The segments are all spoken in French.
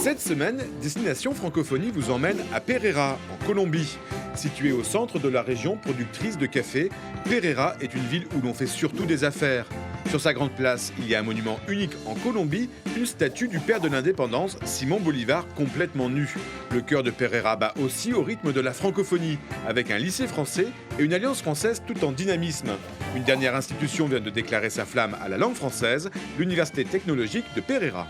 Cette semaine, Destination Francophonie vous emmène à Pereira, en Colombie. Située au centre de la région productrice de café, Pereira est une ville où l'on fait surtout des affaires. Sur sa grande place, il y a un monument unique en Colombie, une statue du père de l'indépendance, Simon Bolivar, complètement nu. Le cœur de Pereira bat aussi au rythme de la francophonie, avec un lycée français et une alliance française tout en dynamisme. Une dernière institution vient de déclarer sa flamme à la langue française, l'Université technologique de Pereira.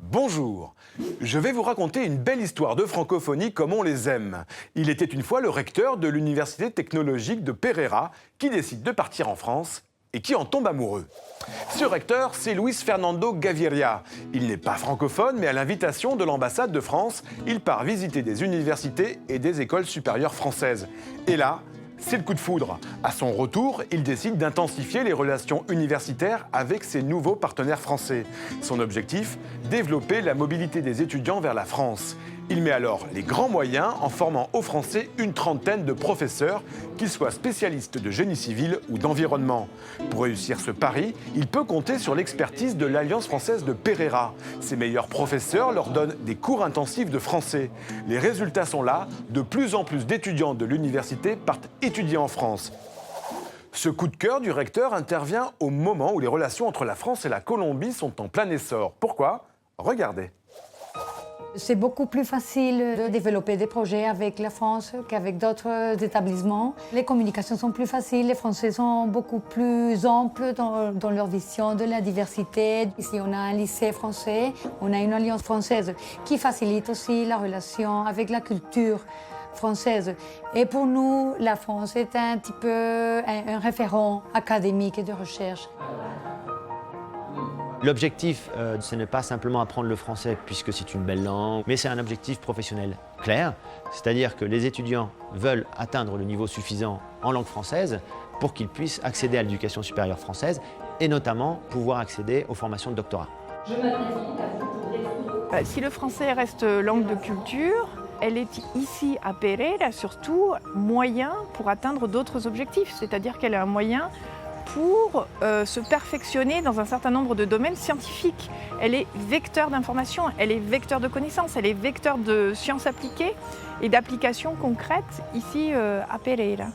Bonjour, je vais vous raconter une belle histoire de francophonie comme on les aime. Il était une fois le recteur de l'Université technologique de Pereira qui décide de partir en France et qui en tombe amoureux. Ce recteur, c'est Luis Fernando Gaviria. Il n'est pas francophone, mais à l'invitation de l'ambassade de France, il part visiter des universités et des écoles supérieures françaises. Et là, c'est le coup de foudre. À son retour, il décide d'intensifier les relations universitaires avec ses nouveaux partenaires français. Son objectif, développer la mobilité des étudiants vers la France. Il met alors les grands moyens en formant aux Français une trentaine de professeurs, qu'ils soient spécialistes de génie civil ou d'environnement. Pour réussir ce pari, il peut compter sur l'expertise de l'Alliance française de Pereira. Ses meilleurs professeurs leur donnent des cours intensifs de français. Les résultats sont là, de plus en plus d'étudiants de l'université partent étudier en France. Ce coup de cœur du recteur intervient au moment où les relations entre la France et la Colombie sont en plein essor. Pourquoi ? Regardez. C'est beaucoup plus facile de développer des projets avec la France qu'avec d'autres établissements. Les communications sont plus faciles, les Français sont beaucoup plus amples dans leur vision de la diversité. Ici, on a un lycée français, on a une alliance française qui facilite aussi la relation avec la culture française. Et pour nous, la France est un petit peu un référent académique et de recherche. L'objectif, ce n'est pas simplement apprendre le français puisque c'est une belle langue, mais c'est un objectif professionnel clair, c'est-à-dire que les étudiants veulent atteindre le niveau suffisant en langue française pour qu'ils puissent accéder à l'éducation supérieure française et notamment pouvoir accéder aux formations de doctorat. Si le français reste langue de culture, elle est ici à Pereira surtout moyen pour atteindre d'autres objectifs, c'est-à-dire qu'elle est un moyen pour se perfectionner dans un certain nombre de domaines scientifiques. Elle est vecteur d'information, elle est vecteur de connaissances, elle est vecteur de sciences appliquées et d'applications concrètes ici à Pereira.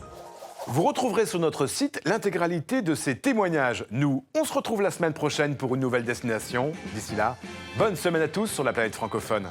Vous retrouverez sur notre site l'intégralité de ces témoignages. Nous, on se retrouve la semaine prochaine pour une nouvelle destination. D'ici là, bonne semaine à tous sur la planète francophone.